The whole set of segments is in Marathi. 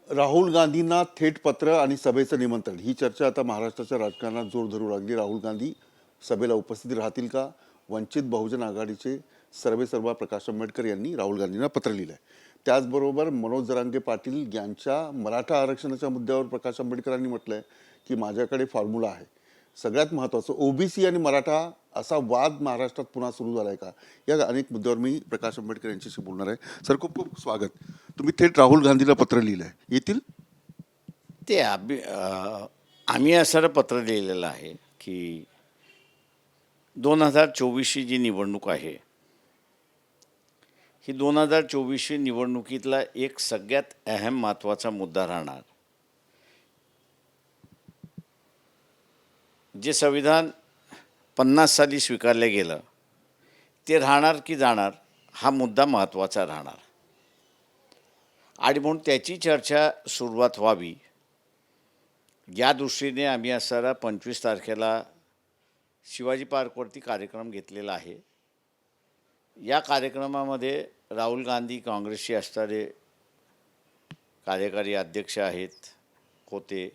राहुल गांधींना थेट पत्र आणि सभेचं निमंत्रण, ही चर्चा आता महाराष्ट्राच्या राजकारणात जोर धरू लागली. राहुल गांधी सभेला उपस्थित राहतील का? वंचित बहुजन आघाडीचे सर्वेसर्वा प्रकाश आंबेडकर यांनी राहुल गांधींना पत्र लिहिलं आहे. त्याचबरोबर मनोज जरांगे पाटील यांच्या मराठा आरक्षणाच्या मुद्द्यावर प्रकाश आंबेडकरांनी म्हटलं आहे की माझ्याकडे फॉर्म्युला आहे. सगळ्यात महत्त्वाचं, ओबीसी आणि मराठा असा वाद महाराष्ट्रात पुन्हा सुरू झाला आहे का, या अनेक मुद्द्यावर मी प्रकाश आंबेडकर यांच्याशी बोलणार आहे. सर, खूप खूप स्वागत. तुम्ही थेट राहुल गांधीला पत्र लिहिलं आहे, येतील? ते आम्ही असं पत्र लिहिलेलं आहे की 2024ची जी निवडणूक आहे, ही 2024ची निवडणुकीतला एक सगळ्यात अहम महत्त्वाचा मुद्दा राहणार. जे संविधान 50 साली स्वीकारलं गेलं ते राहणार की जाणार, हा मुद्दा महत्त्वाचा राहणार. आणि म्हणून त्याची चर्चा सुरुवात व्हावी या दृष्टीने आम्ही असणारा 25 तारखेला शिवाजी पार्कवरती कार्यक्रम घेतलेला आहे. या कार्यक्रमामध्ये राहुल गांधी काँग्रेसचे असणारे कार्यकारी अध्यक्ष होते.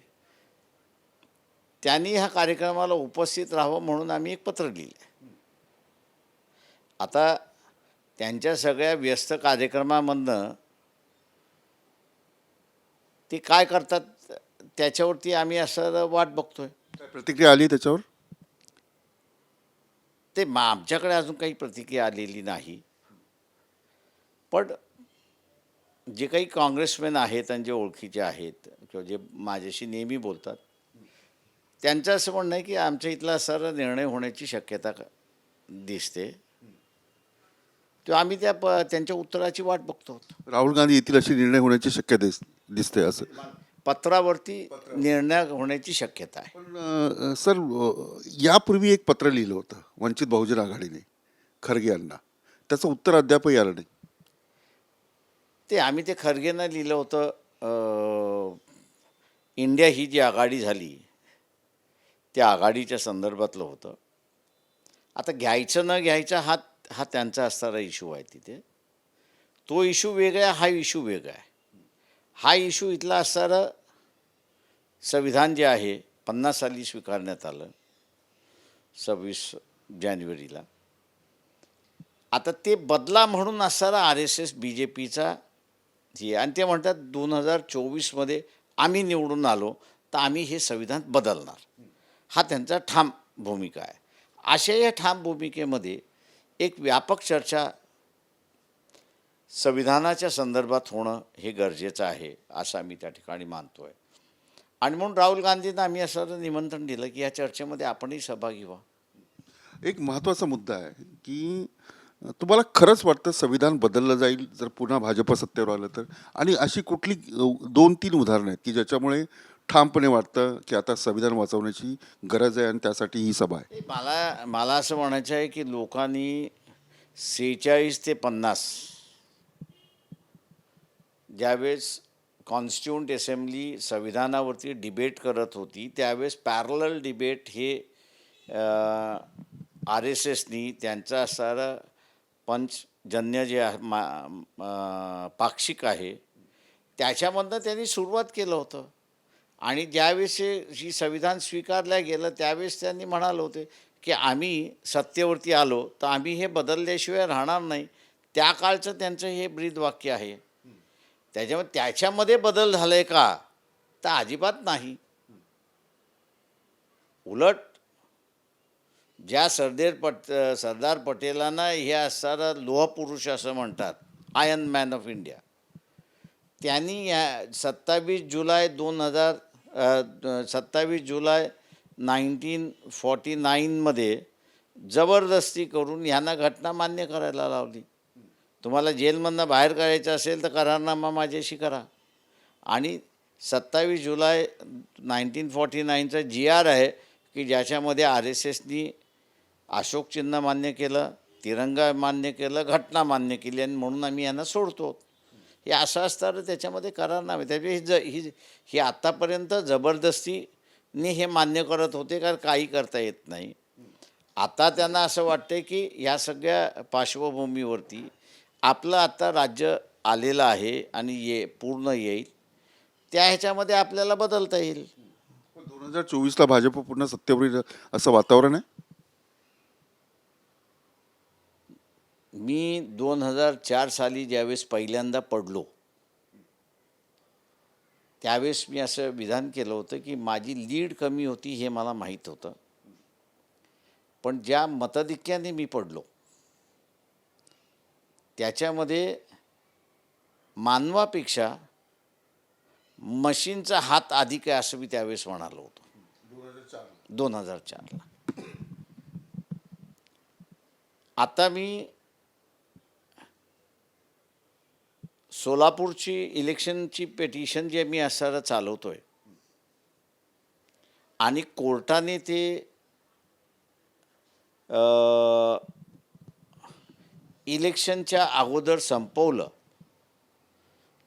त्यांनी ह्या कार्यक्रमाला उपस्थित राहावं म्हणून आम्ही एक पत्र लिहिलं. आता त्यांच्या सगळ्या व्यस्त कार्यक्रमामधनं ते काय करतात त्याच्यावरती आम्ही असं वाट बघतोय. काय प्रतिक्रिया आली त्याच्यावर? ते आमच्याकडे अजून काही प्रतिक्रिया आलेली नाही. पण जे काही काँग्रेसमॅन आहेत आणि जे ओळखीचे आहेत किंवा जे माझ्याशी नेहमी बोलतात, त्यांचं असं म्हणणं आहे की आमच्या इथला सारा निर्णय होण्याची शक्यता दिसते. तो आम्ही त्यांच्या उत्तराची वाट बघतो. राहुल गांधी येथील अशी निर्णय होण्याची शक्यता दिसते असं पत्रावरती निर्णय होण्याची शक्यता आहे. पण सर, यापूर्वी एक पत्र लिहिलं होतं वंचित बहुजन आघाडीने खरगे यांना, त्याचं उत्तर अद्यापही आलं नाही. ते आम्ही ते खरगेनं लिहिलं होतं. इंडिया ही जी आघाडी झाली त्या आघाडीच्या संदर्भातलं होतं. आता घ्यायचं न घ्यायचं हा त्यांचा असणारा इश्यू आहे. तिथे तो इश्यू वेगळा आहे, हा इश्यू वेगळा आहे. हा इश्यू इथला असणारं संविधान जे आहे 50 साली स्वीकारण्यात आलं 26 जानेवारीला. आता ते बदला म्हणून असणारा RSS BJPचा हे, आणि ते म्हणतात 2024मध्ये आम्ही निवडून आलो तर आम्ही हे संविधान बदलणार. हा त्यांचा ठाम भूमिका आहे. अशा या ठाम भूमिकेमध्ये एक व्यापक चर्चा संविधानाच्या संदर्भात होणं हे गरजेचं आहे असं आम्ही त्या ठिकाणी मानतो आहे. आणि म्हणून राहुल गांधींना आम्ही असं निमंत्रण दिलं की या चर्चेमध्ये आपणही सहभागी व्हा. एक महत्त्वाचा मुद्दा आहे की तुम्हाला खरंच वाटतं संविधान बदललं जाईल जर पुन्हा भाजप सत्तेवर आलं तर? आणि अशी कुठली 2-3 उदाहरणं आहेत की ज्याच्यामुळे ठामपणे वाटतं की आता संविधान वाचवण्याची गरज आहे आणि त्यासाठी ही सभा आहे? मला असं म्हणायचं आहे की लोकांनी 46 ते 50 ज्यावेळेस कॉन्स्टिट्यूंट असेंब्ली संविधानावरती डिबेट करत होती त्यावेळेस पॅरलल डिबेट हे RSSनी त्यांचं असणारं पंचजन्य जे पाक्षिक आहे त्याच्यामधनं त्यांनी सुरुवात केलं होतं. आणि ज्यावेळेस ही संविधान स्वीकारलं गेलं त्यावेळेस त्यांनी म्हणाले होते की आम्ही सत्तेवरती आलो तर आम्ही हे बदलल्याशिवाय राहणार नाही. त्या काळचं त्यांचं हे ब्रीदवाक्य आहे. त्याच्यामध्ये बदल झाला आहे का? तर अजिबात नाही. उलट ज्या सरदार पटेलांना हे असणारा लोहपुरुष असं म्हणतात, आयर्न मॅन ऑफ इंडिया, त्यांनी या 27 जुलै 1949मध्ये जबरदस्ती करून ह्यांना घटना मान्य करायला लावली. तुम्हाला जेलमधनं बाहेर काढायचं असेल तर करारनामा माझ्याशी करा. आणि 27 जुलै 1949चा GR आहे की ज्याच्यामध्ये RSSनी अशोक चिन्ह मान्य केलं, तिरंगा मान्य केलं, घटना मान्य केली, आणि म्हणून आम्ही यांना सोडतो. हे असं असतं त्याच्यामध्ये करारनामे. त्याच्यामुळे ही आत्तापर्यंत जबरदस्तीने हे मान्य करत होते कारण काही करता येत नाही. आता त्यांना असं वाटतं की या सगळ्या पार्श्वभूमीवरती आपलं आता राज्य आलेलं आहे आणि पूर्ण येईल त्या ह्याच्यामध्ये आपल्याला बदलता येईल. 2024ला भाजप पुन्हा सत्तेवर येईल असं वातावरण आहे. मी 2004 साली ज्यावेळेस पहिल्यांदा पडलो, त्यावेळेस मी असं विधान केलं होतं की माझी लीड कमी होती हे मला माहीत होतं, पण ज्या मताधिक्याने मी पडलो त्याच्यामध्ये मानवापेक्षा मशीनचा हात अधिक आहे असं मी त्यावेळेस म्हणालो होतो 2004ला. आता मी सोलापूरची इलेक्शनची पेटिशन जे मी असं चालवतोय आणि कोर्टाने ते इलेक्शनच्या अगोदर संपवलं,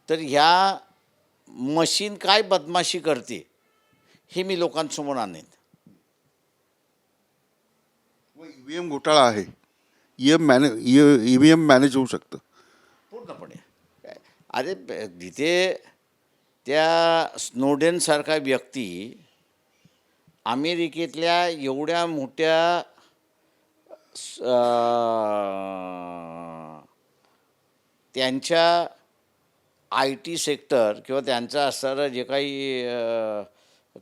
तर ह्या मशीन काय बदमाशी करते हे मी लोकांसमोर आणेन. ईव्हीएम घोटाळा आहे. ईव्हीएम मॅनेज होऊ शकतं पूर्णपणे. अरे जिथे त्या स्नोडेनसारखा व्यक्ती अमेरिकेतल्या एवढ्या मोठ्या त्यांच्या आय टी सेक्टर किंवा त्यांचं असणारं जे काही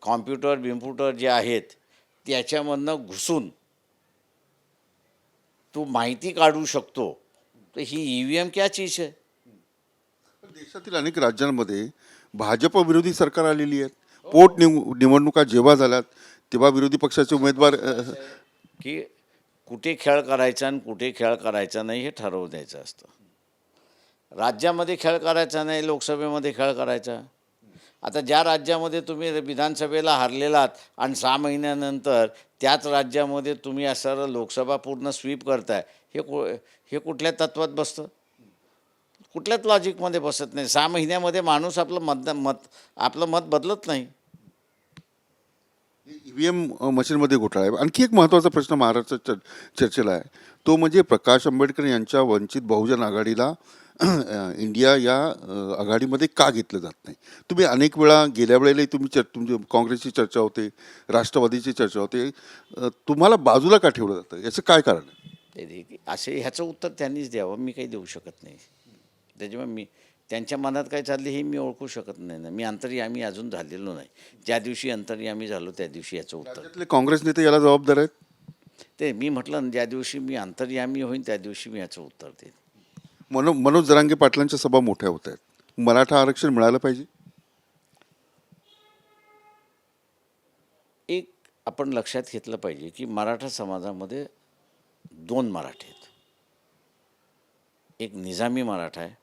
कॉम्प्युटर जे आहेत त्याच्यामधनं घुसून तू माहिती काढू शकतो, तर ही ई व्ही एम क्या चीज आहे. देशातील अनेक राज्यांमध्ये भाजप विरोधी सरकार आलेली आहेत. निवडणुका जेव्हा झाल्यात तेव्हा विरोधी पक्षाचे उमेदवार की कुठे खेळ करायचा आणि कुठे खेळ करायचा नाही हे ठरवून द्यायचं असतं. राज्यामध्ये खेळ करायचा नाही, लोकसभेमध्ये खेळ करायचा. आता ज्या राज्यामध्ये तुम्ही विधानसभेला हारलेलात आणि 6 महिन्यानंतर त्याच राज्यामध्ये तुम्ही असं लोकसभा पूर्ण स्वीप करताय, हे कुठल्या तत्वात बसतं? कुठल्याच लॉजिकमध्ये बसत नाही. 6 महिन्यामध्ये माणूस आपलं मत बदलत नाही. ईव्हीएम मशीनमध्ये घोटाळा आहे. आणखी एक महत्त्वाचा प्रश्न महाराष्ट्रात चर्चेला आहे, तो म्हणजे प्रकाश आंबेडकर यांच्या वंचित बहुजन आघाडीला इंडिया या आघाडीमध्ये का घेतलं जात नाही. तुम्ही अनेक वेळा गेल्या वेळेलाही तुमची काँग्रेसची चर्चा होते, राष्ट्रवादीची चर्चा होते, तुम्हाला बाजूला का ठेवलं जातं, याचं काय कारण आहे? असे ह्याचं उत्तर त्यांनीच द्यावं, मी काही देऊ शकत नाही. त्याच्यामुळे मी त्यांच्या मनात काय चालले हे मी ओळखू शकत नाही ना. मी अंतर्यामी अजून झालेलो नाही. ज्या दिवशी अंतर्यामी झालो त्या दिवशी याचं उत्तर. राज्यातले काँग्रेस नेते याला जबाबदार आहेत. ते मी म्हटलं ना, ज्या दिवशी मी अंतर्यामी होईन त्या दिवशी मी याचं उत्तर देईन. मनोज जरांगे पाटलांच्या सभा मोठ्या होत आहेत. मराठा आरक्षण मिळालं पाहिजे. एक आपण लक्षात घेतलं पाहिजे की मराठा समाजामध्ये 2 मराठे आहेत. एक निजामी मराठा आहे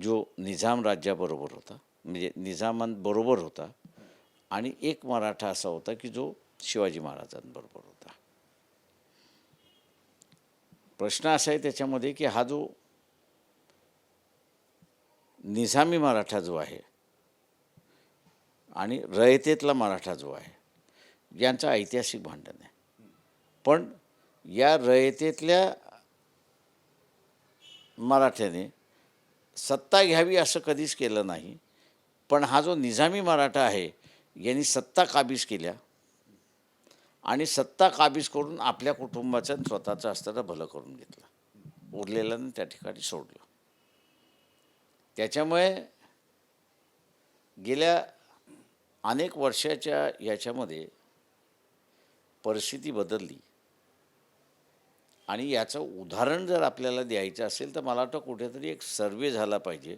जो निजाम राज्याबरोबर होता, म्हणजे निजामांबरोबर होता, आणि एक मराठा असा होता की जो शिवाजी महाराजांबरोबर होता. प्रश्न असा आहे त्याच्यामध्ये की हा जो निजामी मराठा जो आहे आणि रयतेतला मराठा जो आहे यांचं ऐतिहासिक भांडण आहे. पण या रयतेतल्या मराठ्याने सत्ता घ्यावी असं कधीच केलं नाही, पण हा जो निजामी मराठा आहे यांनी सत्ता काबीज केल्या आणि सत्ता काबीज करून आपल्या कुटुंबाचं आणि स्वतःचं असताना भलं करून घेतलं, उरलेल्यानं त्या ठिकाणी सोडलं. त्याच्यामुळे गेल्या अनेक वर्षाच्या याच्यामध्ये परिस्थिती बदलली आणि याचं उदाहरण जर आपल्याला द्यायचं असेल तर मला वाटतं कुठेतरी एक सर्वे झाला पाहिजे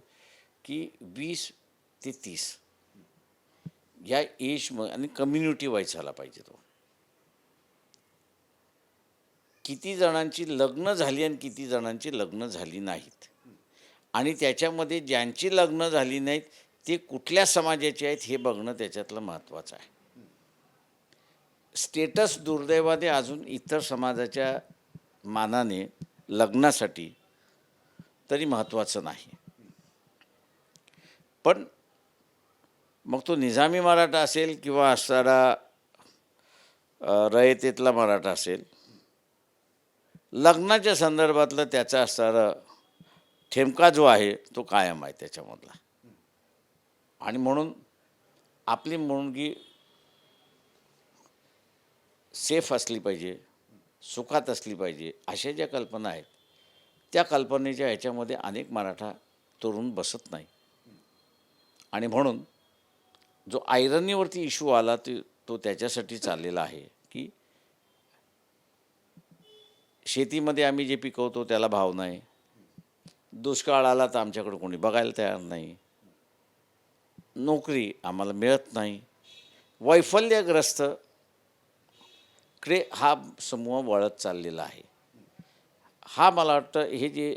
की 20 ते 30 या एज आणि कम्युनिटी वाईज झाला पाहिजे. तो किती जणांची लग्न झाली आणि किती जणांची लग्न झाली नाहीत, आणि त्याच्यामध्ये ज्यांची लग्न झाली नाहीत ते कुठल्या समाजाचे आहेत हे बघणं त्याच्यातलं महत्त्वाचं आहे. स्टेटस दुर्दैवाने अजून इतर समाजाच्या मानाने लग्नासाठी तरी महत्त्वाचं नाही. पण मग तो निजामी मराठा असेल किंवा असणारा रयतेतला मराठा असेल, लग्नाच्या संदर्भातलं त्याचा असणारा ठेमका जो आहे तो कायम आहे त्याच्यामधला. आणि म्हणून आपली मुलगी सेफ असली पाहिजे, सुखात असली पाहिजे, अशा ज्या कल्पना आहेत त्या कल्पनेच्या ह्याच्यामध्ये अनेक मराठा तरुण बसत नाही. आणि म्हणून जो आयरनीवरती इश्यू आला तो त्याच्यासाठी चाललेला आहे की शेतीमध्ये आम्ही जे पिकवतो त्याला भाव नाही, दुष्काळ आला तर आमच्याकडे कोणी बघायला तयार नाही, नोकरी आम्हाला मिळत नाही, वैफल्यग्रस्त कडे हा समूह वळत चाललेला आहे. हा मला वाटतं हे जे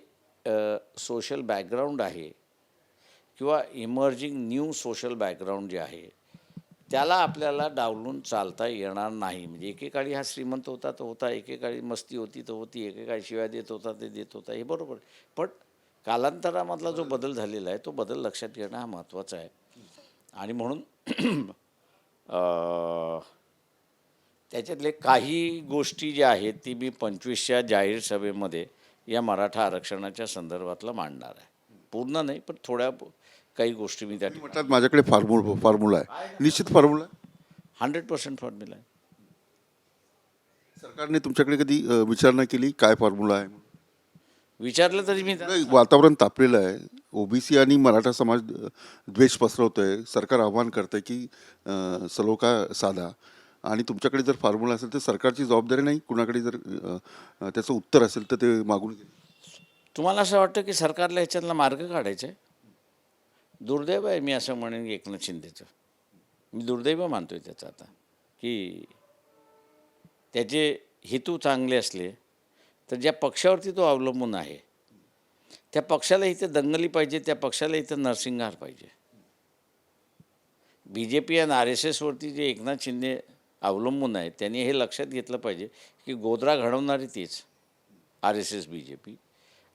सोशल बॅकग्राऊंड आहे किंवा इमर्जिंग न्यू सोशल बॅकग्राऊंड जे आहे त्याला आपल्याला डावलून चालता येणार नाही. म्हणजे एकेकाळी हा श्रीमंत होता तो होता, एकेकाळी मस्ती होती तो होती, एकेकाळी शिव्या देत होता ते देत होता, हे बरोबर. पण कालांतरामधला जो बदल झालेला आहे तो बदल लक्षात घेणं हा महत्त्वाचा आहे. आणि म्हणून त्याच्यातले काही गोष्टी ज्या आहेत ती मी 25च्या जाहीर सभेमध्ये या मराठा आरक्षणाच्या संदर्भातला मांडणार आहे. पूर्ण नाही पण थोड्या काही गोष्टी मी त्या तुम्ही म्हणतात माझ्याकडे फॉर्म्युला आहे, निश्चित फॉर्म्युला आहे. 100% फॉर्म्युला आहे. सरकारने तुमच्याकडे कधी विचारणा केली काय फॉर्म्युला आहे? विचारलं तरी मी नाही, वातावरण तापलेलं आहे. ओबीसी आणि मराठा समाज द्वेष पसरवतोय. सरकार आव्हान करतंय की सलोखा साधा. आणि तुमच्याकडे जर फॉर्म्युला असेल तर सरकारची जबाबदारी नाही, कुणाकडे जर त्याचं उत्तर असेल तर ते मागून घे. तुम्हाला असं वाटतं की सरकारला ह्याच्यातला मार्ग काढायचा आहे? दुर्दैव आहे, मी असं म्हणेन की एकनाथ शिंदेचं मी दुर्दैव मानतोय त्याचं आता, की त्याचे हेतू चांगले असले तर ज्या पक्षावरती तो अवलंबून आहे त्या पक्षाला इथे दंगली पाहिजे, त्या पक्षाला इथं नरसिंहार पाहिजे. BJP आणि RSSवरती जे एकनाथ शिंदे अवलंबून आहेत त्यांनी हे लक्षात घेतलं पाहिजे की गोधरा घडवणारी तीच RSS BJP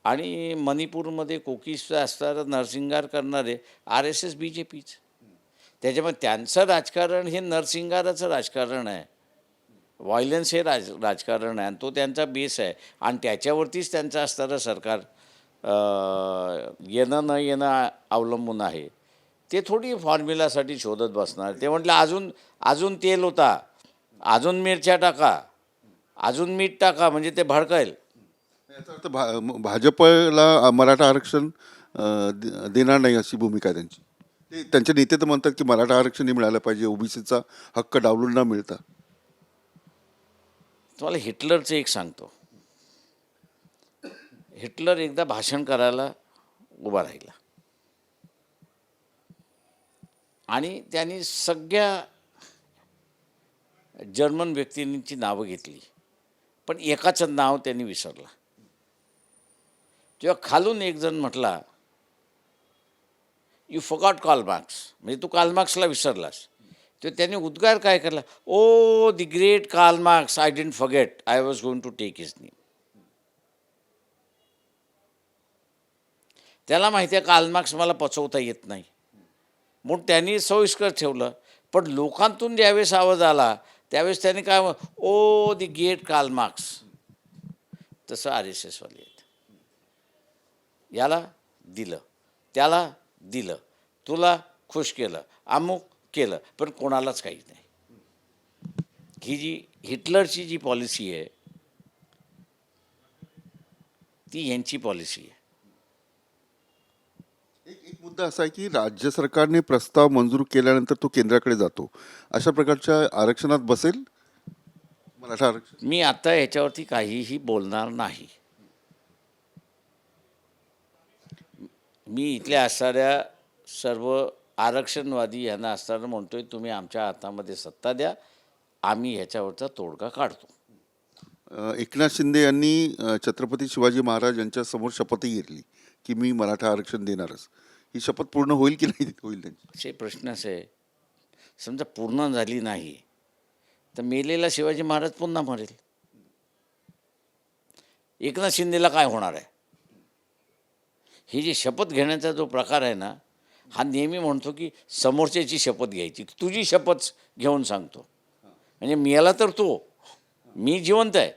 आणि मणिपूरमध्ये कोकीसचा असणारा नरसिंहार करणारे RSS BJPच. त्याच्यामुळे त्यांचं राजकारण हे नरसिंहाराचं राजकारण आहे, व्हायलन्स हे राजकारण आहे आणि तो त्यांचा बेस आहे. आणि त्याच्यावरतीच त्यांचं असणारं सरकार येणं न येणं अवलंबून आहे. ते थोडी फॉर्म्युलासाठी शोधत बसणार. ते म्हटलं अजून तेल होता, अजून मिरच्या टाका, अजून मीठ टाका म्हणजे ते भडकायल. याचा अर्थ भाजपला मराठा आरक्षण देणार नाही अशी भूमिका आहे त्यांची. ते त्यांचे नेते तर म्हणतात की मराठा आरक्षण मिळालं पाहिजे, ओबीसीचा हक्क डावलून न मिळता. तुम्हाला हिटलरचं एक सांगतो. हिटलर एकदा भाषण करायला उभा राहिला आणि त्यांनी सगळ्या जर्मन व्यक्तींची नावं घेतली पण एकाचं नाव त्यांनी विसरला. जेव्हा खालून एक जण म्हटला यू फॉरगॉट कार्ल मार्क्स, म्हणजे तू कार्ल मार्क्सला विसरलास, तर त्याने उद्गार काय केला, oh the great Karl Marx, I didn't forget, I was going to take his name. त्याला माहिती आहे कार्ल मार्क्स मला पचवता येत नाही म्हणून त्यांनी सोयीस्कर ठेवलं. पण लोकांतून ज्यावेळेस आवाज आला त्यावेळेस त्यांनी काय ओ द ग्रेट कार्ल मार्क्स, तसं RSS वाले आहेत. याला दिलं, त्याला दिलं, तुला खुश केलं, अमुक केलं, पण कोणालाच काही नाही. ही जी हिटलरची जी पॉलिसी आहे ती यांची पॉलिसी आहे. एक मुद्दा असा आहे की राज्य सरकारने प्रस्ताव मंजूर केल्यानंतर तो केंद्राकडे जातो. अशा प्रकारच्या आरक्षणात बसेल मराठा आरक्षण? मी आता ह्याच्यावरती काहीही बोलणार नाही. मी इथल्या असणाऱ्या सर्व आरक्षणवादी यांना असताना म्हणतोय तुम्ही आमच्या हातामध्ये सत्ता द्या, आम्ही ह्याच्यावरचा तोडगा काढतो. एकनाथ शिंदे यांनी छत्रपती शिवाजी महाराज यांच्या समोर शपथही घेतली की मी मराठा आरक्षण देणारच. ही शपथ पूर्ण होईल की नाही होईल त्यांची? असे प्रश्न असे, समजा पूर्ण झाली नाही तर मेलेला शिवाजी महाराज पुन्हा मरेल. एकनाथ शिंदेला काय होणार आहे? ही जी शपथ घेण्याचा जो प्रकार आहे ना, हा नेहमी म्हणतो की समोरच्याची शपथ घ्यायची, तुझी शपथ घेऊन सांगतो. म्हणजे मेला तर तो, मी जिवंत आहे.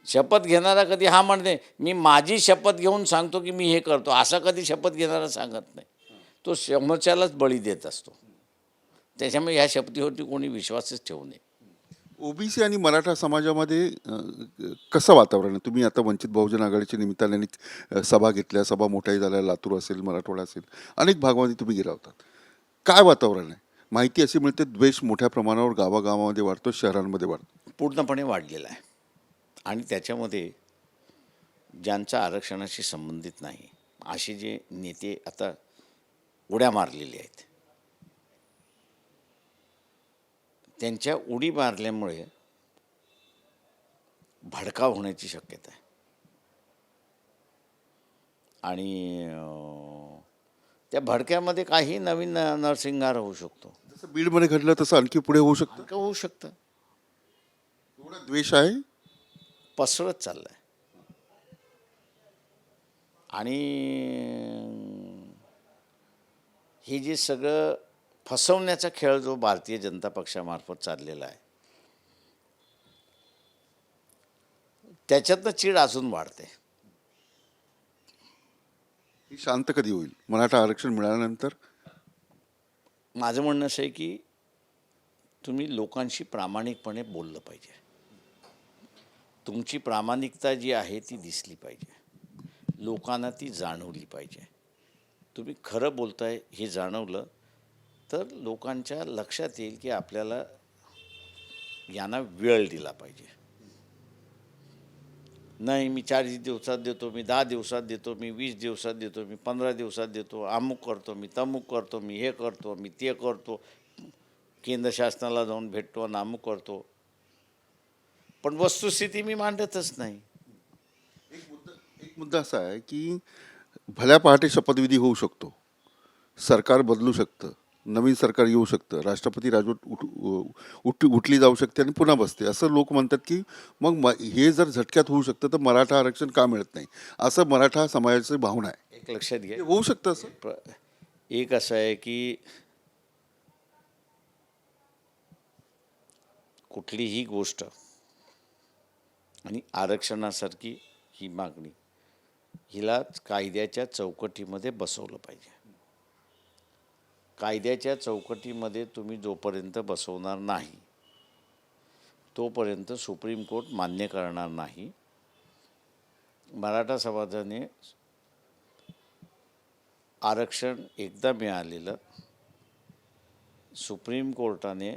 शपथ घेणारा कधी हा म्हणते मी माझी शपथ घेऊन सांगतो की मी हे करतो, असा कधी शपथ घेणारा सांगत नाही. तो समोरच्यालाच बळी देत असतो. त्याच्यामुळे ह्या शपथीवरती कोणी विश्वासच ठेवू नये. ओबीसी आणि मराठा समाजामध्ये कसं वातावरण आहे? तुम्ही आता वंचित बहुजन आघाडीच्या निमित्ताने सभा घेतल्या, सभा मोठ्याही झाल्या, लातूर असेल, मराठवाडा असेल, अनेक भागामध्ये तुम्ही गेला होतात. काय वातावरण आहे? माहिती अशी मिळते द्वेष मोठ्या प्रमाणावर गावागावामध्ये वाढतो, शहरांमध्ये वाढतो. पूर्णपणे वाढलेला आहे. आणि त्याच्यामध्ये ज्यांचा आरक्षणाशी संबंधित नाही असे जे नेते आता उड्या मारलेले आहेत, त्यांच्या उडी मारल्यामुळे भडकाव होण्याची शक्यता आहे. आणि त्या भडक्यामध्ये काही नवीन नरसिंहार होऊ शकतो. जसं बीडमध्ये घडलं तसं आणखी पुढे होऊ शकतं. का होऊ शकतं. एवढा द्वेष आहे. पसरत चाललाय. आणि हे जे सगळं फसवण्याचा खेळ जो भारतीय जनता पक्षामार्फत चाललेला आहे, त्याच्यातनं चीड अजून वाढते. ही शांत कधी होईल? मराठा आरक्षण मिळाल्यानंतर माझं म्हणणं असं आहे की तुम्ही लोकांशी प्रामाणिकपणे बोललं पाहिजे. तुमची प्रामाणिकता जी आहे ती दिसली पाहिजे, लोकांना ती जाणवली पाहिजे. तुम्ही खरं बोलताय हे जाणवलं तर लोकांच्या लक्षात येईल की आपल्याला यांना वेळ दिला पाहिजे. नाही मी 40 दिवसात देतो, मी 10 दिवसात देतो, मी 20 दिवसात देतो, मी 15 दिवसात देतो, अमुक करतो, मी तमुक करतो, मी हे करतो, मी ते करतो, केंद्र शासनाला जाऊन भेटतो आणि अमुक करतो, पण वस्तुस्थिती मी मांडतच नाही. एक मुद्दा असा आहे की भल्या पहाटे शपथविधी होऊ शकतो, सरकार बदलू शकतं, नवीन सरकार येऊ शकतं, राष्ट्रपती राजवट उठली जाऊ शकते आणि पुन्हा बसते, असं लोक म्हणतात की मग हे जर झटक्यात होऊ शकतं तर मराठा आरक्षण का मिळत नाही, असं मराठा समाजाची भावना आहे. एक लक्षात घ्या, हे होऊ शकतं असं. एक असं आहे की कुठलीही गोष्ट आणि आरक्षणासारखी ही मागणी हिला कायद्याच्या चौकटीमध्ये बसवलं पाहिजे. कायद्याच्या चौकटीमध्ये तुम्ही जोपर्यंत बसवणार नाही तोपर्यंत सुप्रीम कोर्ट मान्य करणार नाही. मराठा समाजाने आरक्षण एकदा मिळालेलं सुप्रीम कोर्टाने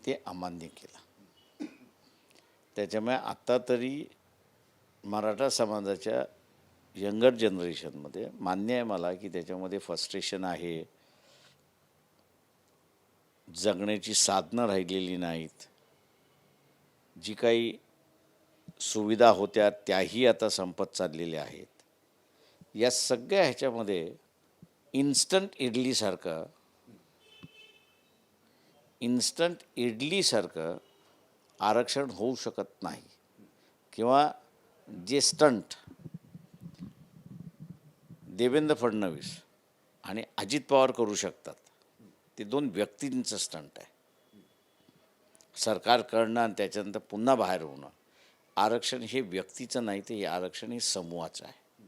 ते अमान्य केलं. त्याच्यामुळे आत्ता तरी मराठा समाजाच्या यंगर जनरेशनमध्ये मान्य आहे मला की त्याच्यामध्ये फ्रस्ट्रेशन आहे, जगण्याची साधनं राहिलेली नाहीत, जी काही सुविधा होत्या त्याही आता संपत चाललेल्या आहेत. या सगळ्या ह्याच्यामध्ये इन्स्टंट इडलीसारखं आरक्षण होऊ शकत नाही. किंवा जे स्टंट देवेंद्र फडणवीस आणि अजित पवार करू शकतात ते दोन व्यक्तींचं स्टंट आहे. सरकार करणं आणि त्याच्यानंतर पुन्हा बाहेर होणं. आरक्षण हे व्यक्तीचं नाही, ते हे आरक्षण हे समूहाचं आहे.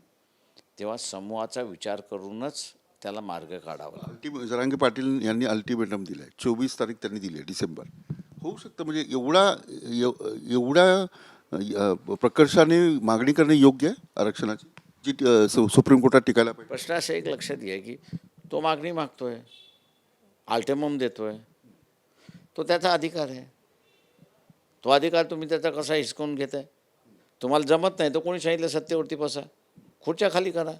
तेव्हा समूहाचा विचार करूनच त्याला मार्ग काढावा. जरांगे पाटील यांनी अल्टिमेटम दिलं आहे, 24 तारीख त्यांनी दिली आहे डिसेंबर. होऊ शकतं म्हणजे एवढ्या प्रकर्षाने मागणी करणे योग्य आहे आरक्षणाची, जी सुप्रीम कोर्टात टिकायला पाहिजे. प्रश्न असा एक लक्षात घ्या की तो मागणी मागतोय, अल्टिमम देतोय, तो त्याचा अधिकार आहे. तो अधिकार तुम्ही त्याचा कसा हिसकून घेताय? तुम्हाला जमत नाही तर कोणी सांगितलं सत्तेवरती बसा, खुर्च्या खाली करा,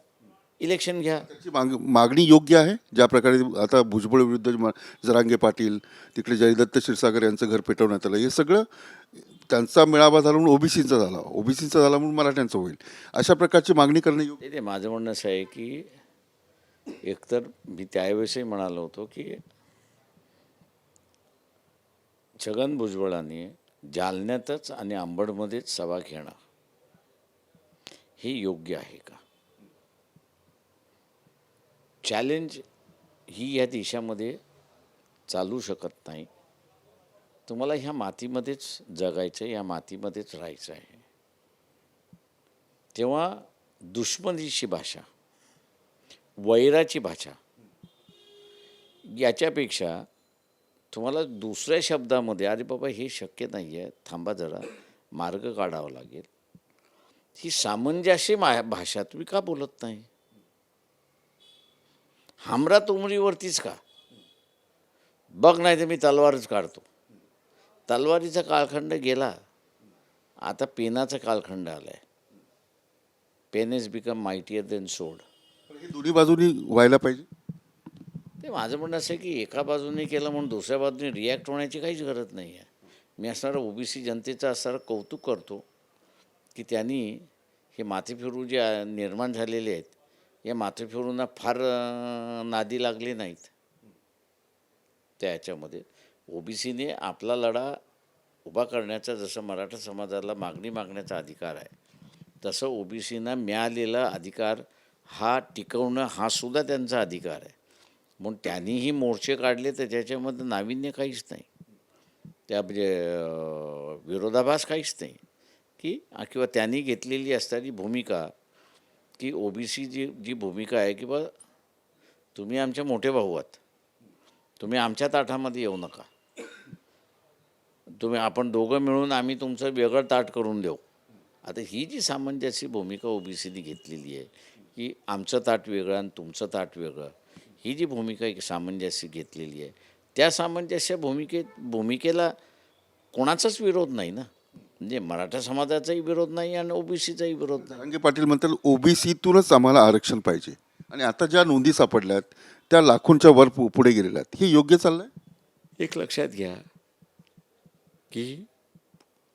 इलेक्शन घ्या. त्याची मागणी योग्य आहे. ज्या प्रकारे आता भुजबळ विरुद्ध जरांगे पाटील, तिकडे जयदत्त क्षीरसागर यांचं घर पेटवण्यात आलं, हे सगळं त्यांचा मेळावा झाला म्हणून ओबीसीचा झाला म्हणून मराठ्यांचं होईल, अशा प्रकारची मागणी करणे योग्य. ते माझं म्हणणं असं आहे की एकतर मी त्यावेळेसही म्हणालो होतो की छगन भुजबळांनी जालन्यातच आणि अंबडमध्येच सभा घेणं हे योग्य आहे का? चॅलेंज ही या देशामध्ये चालू शकत नाही. तुम्हाला ह्या मातीमध्येच जगायचं आहे, या मातीमध्येच राहायचं आहे. तेव्हा दुश्मनीची भाषा, वैराची भाषा याच्यापेक्षा तुम्हाला दुसऱ्या शब्दामध्ये अरे बाबा हे शक्य नाही आहे, थांबा जरा, मार्ग काढावा लागेल, ही सामंजस्य भाषा तुम्ही का बोलत नाही? हमरा तुमरीवरतीच का? बघ नाही तर मी तलवारच काढतो. तलवारीचा कालखंड गेला, आता पेनाचा कालखंड आला आहे. Pen is become mightier than sword. पण हे दोन्ही बाजूनी व्हायला पाहिजे. ते माझं म्हणणं असं आहे की एका बाजूने केलं म्हणून दुसऱ्या बाजूने रिॲक्ट होण्याची काहीच गरज नाही आहे. मी असणारं ओबीसी जनतेचं असणारं कौतुक करतो की त्यांनी हे माथेफिरू जे निर्माण झालेले आहेत, या माथेफिरूंना फार नादी लागले नाहीत. त्या ह्याच्यामध्ये ओबीसीने आपला लढा उभा करण्याचा, जसं मराठा समाजाला मागणी मागण्याचा अधिकार आहे, तसं ओबीसीना मिळालेला अधिकार हा टिकवणं हा सुद्धा त्यांचा अधिकार आहे. म्हणून त्यांनीही मोर्चे काढले तर त्याच्यामध्ये नाविन्य काहीच नाही, त्या म्हणजे विरोधाभास काहीच नाही की किंवा त्यांनी घेतलेली असणारी भूमिका की ओबीसी जी भूमिका आहे की बा तुम्ही आमचे मोठे भाऊ आहात, तुम्ही आमच्या ताटामध्ये येऊ नका, आपण दोघं मिळून आम्ही तुमचं वेगळं ताट करून देऊ. आता ही जी सामंजस्य भूमिका ओबीसीने घेतलेली आहे की आमचं ताट वेगळं आणि तुमचं ताट वेगळं, ही जी भूमिका एक सामंजस्य घेतलेली आहे, त्या सामंजस्य भूमिकेला कोणाचाच विरोध नाही ना. म्हणजे मराठा समाजाचाही विरोध नाही आणि ओबीसीचाही विरोध नाही. जरांगे पाटील म्हणतात ओबीसीतूनच आम्हाला आरक्षण पाहिजे, आणि आता ज्या नोंदी सापडल्यात त्या लाखोंच्या वर पुढे गेलेल्या आहेत. हे योग्य चाललंय? एक लक्षात घ्या की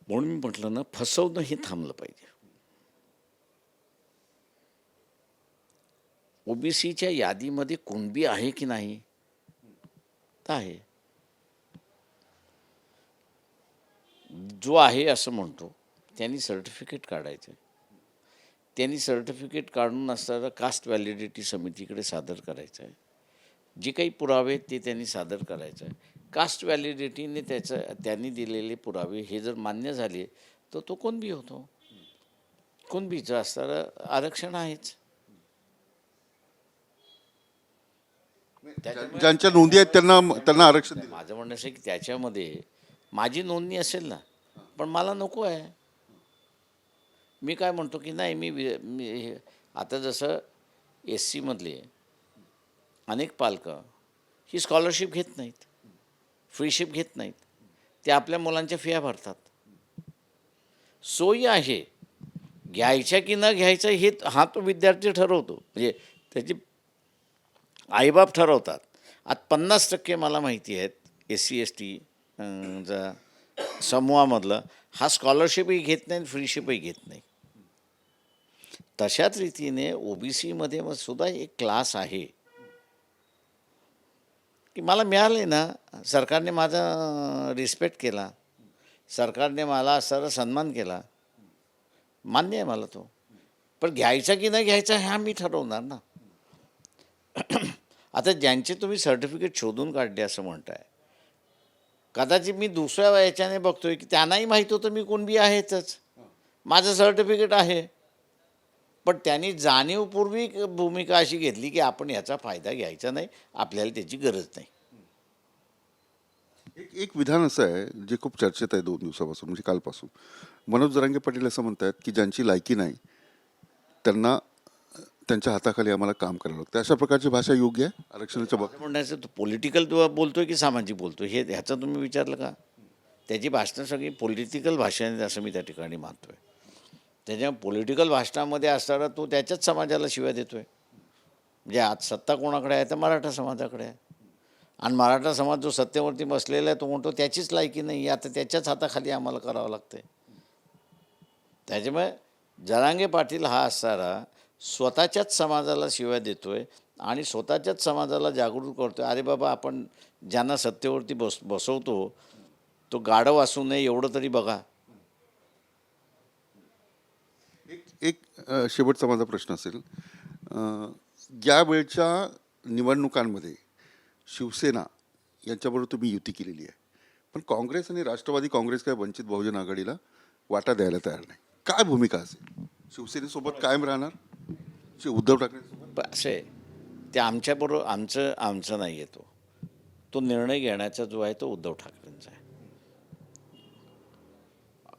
म्हणून मी म्हटलं ना, फसवणं हे थांबलं पाहिजे. ओबीसीच्या यादीमध्ये कुणबी आहे की नाही? तर आहे. जो आहे असं म्हणतो त्यांनी सर्टिफिकेट काढायचं. त्यांनी सर्टिफिकेट काढून असताना कास्ट व्हॅलिडिटी समितीकडे सादर करायचं आहे. जे काही पुरावे आहेत ते त्यांनी सादर करायचं आहे. कास्ट व्हॅलिडिटीने त्यांनी दिलेले पुरावे हे जर मान्य झाले तर तो कुणबी होतो. कुणबीचं असणारं आरक्षण आहेच. ज्यांच्या नोंदी आहेत त्यांना आरक्षण दिलं. माझं म्हणणं असं आहे की त्याच्यामध्ये माझी नोंदणी असेल ना, पण मला नको आहे. मी काय म्हणतो की नाही, मी आता जसं SC मधले अनेक पालकं ही स्कॉलरशिप घेत नाहीत, फ्रीशिप घेत नाहीत, ते आपल्या मुलांच्या फिया भरतात. सोयी आहे, घ्यायच्या की न घ्यायचं हे हा तो विद्यार्थी ठरवतो, म्हणजे त्याची आईबाप ठरवतात. आता 50% मला माहिती आहेत SC ST समूहामधलं हा स्कॉलरशिपही घेत नाही, फ्रीशिपही घेत नाही. तशाच रीतीने ओबीसीमध्ये मग सुद्धा एक क्लास आहे की मला मिळाले ना, सरकारने माझा रिस्पेक्ट केला, सरकारने मला असा सन्मान केला, मान्य आहे मला तो. पण घ्यायचा की नाही घ्यायचा हा मी ठरवणार ना. आता ज्यांचे तुम्ही सर्टिफिकेट शोधून काढले असं म्हणताय, कदाचित मी दुसऱ्या याच्याने बघतोय की त्यांनाही माहीत होतं मी कुणबी आहेतच, माझं सर्टिफिकेट आहे, पण त्यांनी जाणीवपूर्वक भूमिका अशी घेतली की आपण याचा फायदा घ्यायचा नाही, आपल्याला त्याची गरज नाही. एक विधान असं आहे जे खूप चर्चेत आहे 2 दिवसापासून, म्हणजे कालपासून. मनोज जरांगे पाटील असं म्हणतात की ज्यांची लायकी नाही त्यांना त्यांच्या हाताखाली आम्हाला काम करावं लागतं. अशा प्रकारची भाषा योग्य आहे आरक्षणाच्या बाबतीत? म्हणण्याचं तो पॉलिटिकल बोलतोय की सामाजिक बोलतोय हे ह्याचं तुम्ही विचारलं का? त्याची भाषणं सगळी पॉलिटिकल भाषा आहे असं मी त्या ठिकाणी मानतोय. त्याच्या पॉलिटिकल भाषणामध्ये असताना तो त्याच्याच समाजाला शिव्या देतोय. म्हणजे आज सत्ता कोणाकडे आहे तर मराठा समाजाकडे आहे, आणि मराठा समाज जो सत्तेवरती बसलेला आहे तो म्हणतो त्याचीच लायकी नाही आहे, आता त्याच्याच हाताखाली आम्हाला करावं लागतंय. त्याच्यामुळे जरांगे पाटील हा असणारा स्वतःच्याच समाजाला शिव्या देतोय आणि स्वतःच्याच समाजाला जागरूक करतोय. अरे बाबा, आपण ज्यांना सत्तेवरती बसवतो तो गाढव असू नये एवढं तरी बघा. एक शेवटचा माझा प्रश्न असेल, या वेळच्या निवडणुकांमध्ये शिवसेना यांच्याबरोबर तुम्ही युती केलेली आहे, पण काँग्रेस आणि राष्ट्रवादी काँग्रेस काय वंचित बहुजन आघाडीला वाटा द्यायला तयार नाही. काय भूमिका असेल? शिवसेनेसोबत कायम राहणार उद्धव ठाकरे? असं आहे ते आमच्याबरोबर आमचं नाही येतो. तो निर्णय घेण्याचा जो आहे तो उद्धव ठाकरेंचा आहे.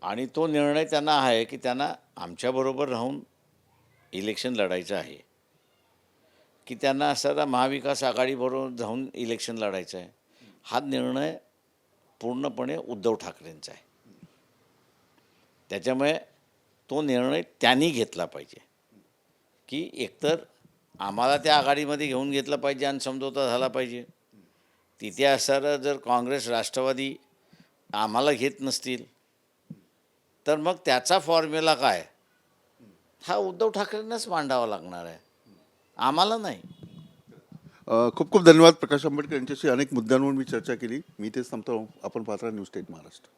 आणि तो निर्णय त्यांना आहे की त्यांना आमच्याबरोबर राहून इलेक्शन लढायचं आहे, की त्यांना असणारा महाविकास आघाडीबरोबर जाऊन इलेक्शन लढायचं आहे. हा निर्णय पूर्णपणे उद्धव ठाकरेंचा आहे. त्याच्यामुळे तो निर्णय त्यांनी घेतला पाहिजे, की एकतर आम्हाला त्या आघाडीमध्ये घेऊन घेतलं पाहिजे आणि समझोता झाला पाहिजे. तिथे असणारं जर काँग्रेस राष्ट्रवादी आम्हाला घेत नसतील तर मग त्याचा फॉर्म्युला काय हा उद्धव ठाकरेंनाच मांडावा लागणार आहे, आम्हाला नाही. खूप खूप धन्यवाद प्रकाश आंबेडकर यांच्याशी अनेक मुद्द्यांवर मी चर्चा केली. मी तेच थांबतो. आपण पाहता न्यूज स्टेट महाराष्ट्र.